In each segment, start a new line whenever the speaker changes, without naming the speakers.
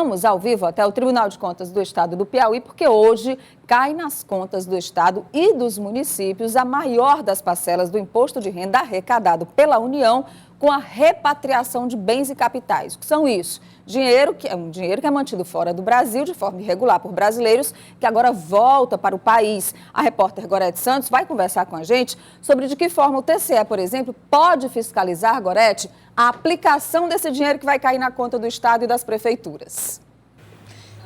Vamos ao vivo até o Tribunal de Contas do Estado do Piauí, porque hoje cai nas contas do Estado e dos municípios a maior das parcelas do imposto de renda arrecadado pela União com a repatriação de bens e capitais. O que são isso? Dinheiro que é mantido fora do Brasil de forma irregular por brasileiros, que agora volta para o país. A repórter Gorete Santos vai conversar com a gente sobre de que forma o TCE, por exemplo, pode fiscalizar, Gorete, a aplicação desse dinheiro que vai cair na conta do Estado e das prefeituras.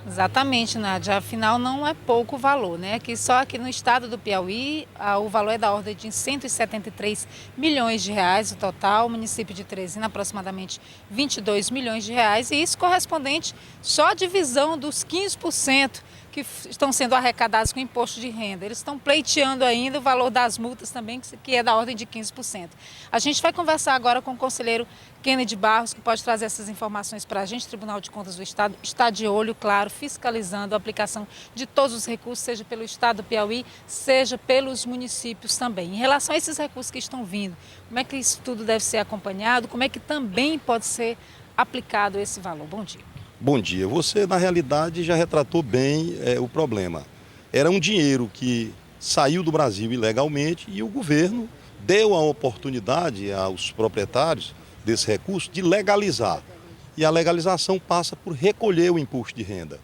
Exatamente, Nádia. Afinal, não é pouco valor, né? Só aqui no estado do Piauí, o valor é da ordem de 173 milhões de reais o total, o município de Teresina aproximadamente 22 milhões de reais, e isso correspondente só à divisão dos 15% que estão sendo arrecadados com imposto de renda. Eles estão pleiteando ainda o valor das multas também, que é da ordem de 15%. A gente vai conversar agora com o conselheiro Kennedy Barros, que pode trazer essas informações para a gente. O Tribunal de Contas do Estado está de olho, claro, fiscalizando a aplicação de todos os recursos, seja pelo Estado do Piauí, seja pelos municípios também. Em relação a esses recursos que estão vindo, como é que isso tudo deve ser acompanhado? Como é que também pode ser aplicado esse valor? Bom dia.
Bom dia. Você, na realidade, já retratou bem o problema. Era um dinheiro que saiu do Brasil ilegalmente e o governo deu a oportunidade aos proprietários desse recurso de legalizar. E a legalização passa por recolher o imposto de renda.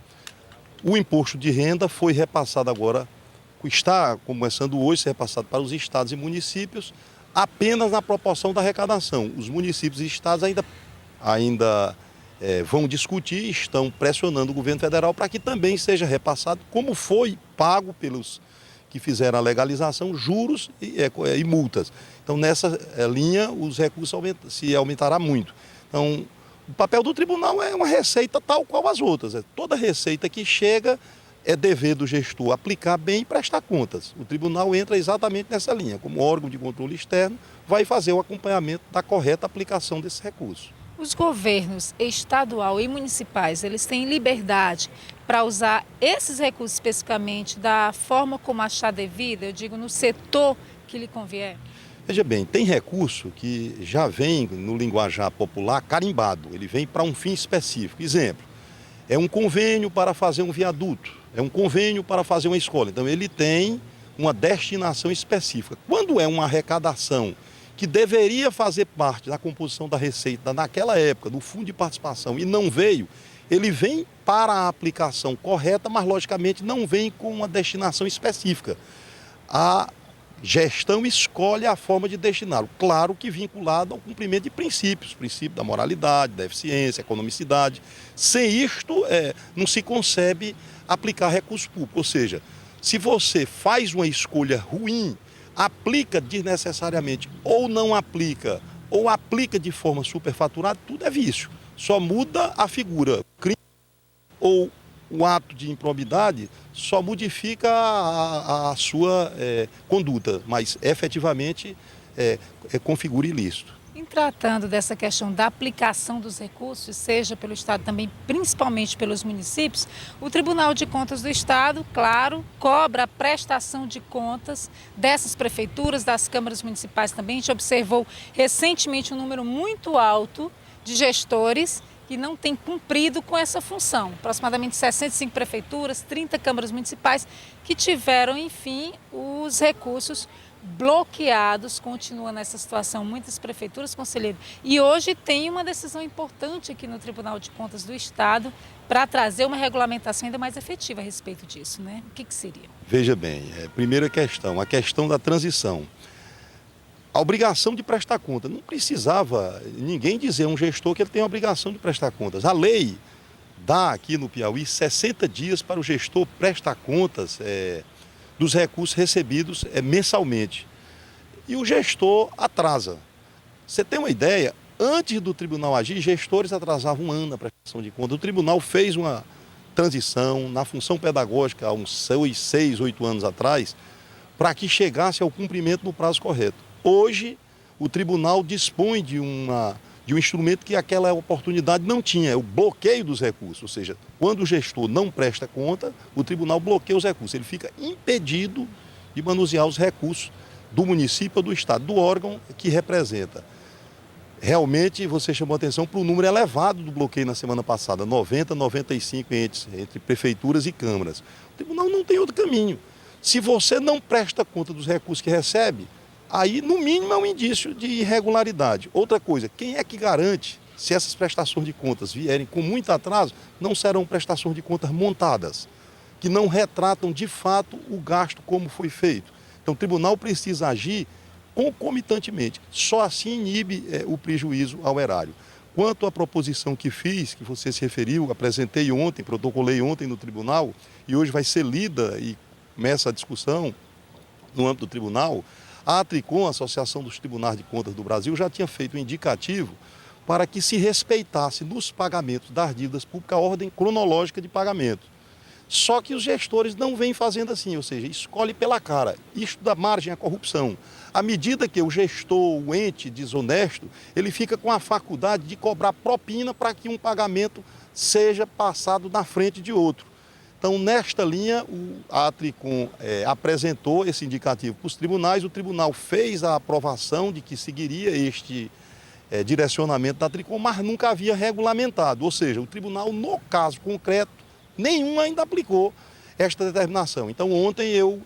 O imposto de renda foi repassado agora, está começando hoje a ser repassado para os estados e municípios apenas na proporção da arrecadação. Os municípios e estados ainda vão discutir, estão pressionando o governo federal para que também seja repassado, como foi pago pelos que fizeram a legalização, juros e multas. Então, nessa linha, os recursos se aumentará muito. Então, o papel do tribunal é uma receita tal qual as outras. Toda receita que chega é dever do gestor aplicar bem e prestar contas. O tribunal entra exatamente nessa linha. Como órgão de controle externo, vai fazer o acompanhamento da correta aplicação desses recursos.
Os governos estadual e municipais, eles têm liberdade para usar esses recursos especificamente da forma como achar devida, eu digo, no setor que lhe convier?
Veja bem, tem recurso que já vem no linguajar popular carimbado, ele vem para um fim específico. Exemplo, é um convênio para fazer um viaduto, é um convênio para fazer uma escola. Então ele tem uma destinação específica. Quando é uma arrecadação que deveria fazer parte da composição da receita naquela época, do fundo de participação, e não veio, ele vem para a aplicação correta, mas logicamente não vem com uma destinação específica. A gestão escolhe a forma de destiná-lo, claro que vinculado ao cumprimento de princípios, princípio da moralidade, da eficiência, economicidade. Sem isto, não se concebe aplicar recurso público, ou seja, se você faz uma escolha ruim, aplica desnecessariamente ou não aplica, ou aplica de forma superfaturada, tudo é vício. Só muda a figura. O crime ou o ato de improbidade só modifica a sua conduta, mas efetivamente configura ilícito.
Em tratando dessa questão da aplicação dos recursos, seja pelo Estado também, principalmente pelos municípios, o Tribunal de Contas do Estado, claro, cobra a prestação de contas dessas prefeituras, das câmaras municipais também. A gente observou recentemente um número muito alto de gestores que não têm cumprido com essa função. Aproximadamente 65 prefeituras, 30 câmaras municipais que tiveram, enfim, os recursos bloqueados, continua nessa situação muitas prefeituras, conselheiro. E hoje tem uma decisão importante aqui no Tribunal de Contas do Estado para trazer uma regulamentação ainda mais efetiva a respeito disso, né? O que seria?
Veja bem, primeira questão, a questão da transição. A obrigação de prestar conta. Não precisava ninguém dizer a um gestor que ele tem a obrigação de prestar contas. A lei dá aqui no Piauí 60 dias para o gestor prestar contas dos recursos recebidos mensalmente. E o gestor atrasa. Você tem uma ideia? Antes do tribunal agir, gestores atrasavam um ano na prestação de contas. O tribunal fez uma transição na função pedagógica há uns 6, 8 anos atrás, para que chegasse ao cumprimento no prazo correto. Hoje, o tribunal dispõe de um instrumento que aquela oportunidade não tinha, é o bloqueio dos recursos. Ou seja, quando o gestor não presta conta, o tribunal bloqueia os recursos. Ele fica impedido de manusear os recursos do município ou do estado, do órgão que representa. Realmente você chamou atenção para o número elevado do bloqueio na semana passada, 90, 95 entes, entre prefeituras e câmaras. O tribunal não tem outro caminho. Se você não presta conta dos recursos que recebe, aí no mínimo é um indício de irregularidade. Outra coisa, quem é que garante, se essas prestações de contas vierem com muito atraso, não serão prestações de contas montadas, que não retratam de fato o gasto como foi feito. Então o tribunal precisa agir concomitantemente, só assim inibe o prejuízo ao erário. Quanto à proposição que fiz, que você se referiu, apresentei ontem, protocolei ontem no tribunal e hoje vai ser lida e começa a discussão no âmbito do tribunal, a Tricom, a Associação dos Tribunais de Contas do Brasil, já tinha feito um indicativo para que se respeitasse nos pagamentos das dívidas públicas a ordem cronológica de pagamento. Só que os gestores não vêm fazendo assim, ou seja, escolhe pela cara. Isso dá margem à corrupção. À medida que o gestor, o ente desonesto, ele fica com a faculdade de cobrar propina para que um pagamento seja passado na frente de outro. Então, nesta linha, a Tricom apresentou esse indicativo para os tribunais, o tribunal fez a aprovação de que seguiria este direcionamento da Tricom, mas nunca havia regulamentado, ou seja, o tribunal, no caso concreto, nenhum ainda aplicou esta determinação. Então, ontem eu,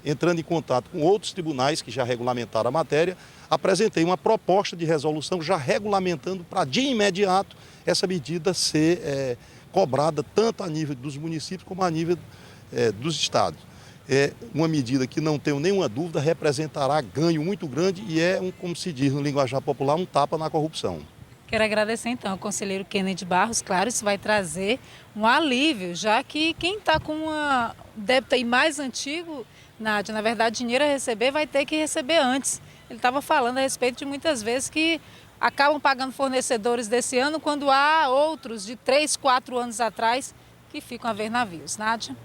entrando em contato com outros tribunais que já regulamentaram a matéria, apresentei uma proposta de resolução já regulamentando para, de imediato, essa medida ser cobrada tanto a nível dos municípios como a nível dos estados. É uma medida que, não tenho nenhuma dúvida, representará ganho muito grande e como se diz no linguajar popular, um tapa na corrupção.
Quero agradecer então ao conselheiro Kennedy Barros. Claro, isso vai trazer um alívio, já que quem está com um débito aí mais antigo, Nádia, na verdade, dinheiro a receber vai ter que receber antes. Ele estava falando a respeito de muitas vezes que acabam pagando fornecedores desse ano quando há outros de 3, 4 anos atrás que ficam a ver navios. Nádia?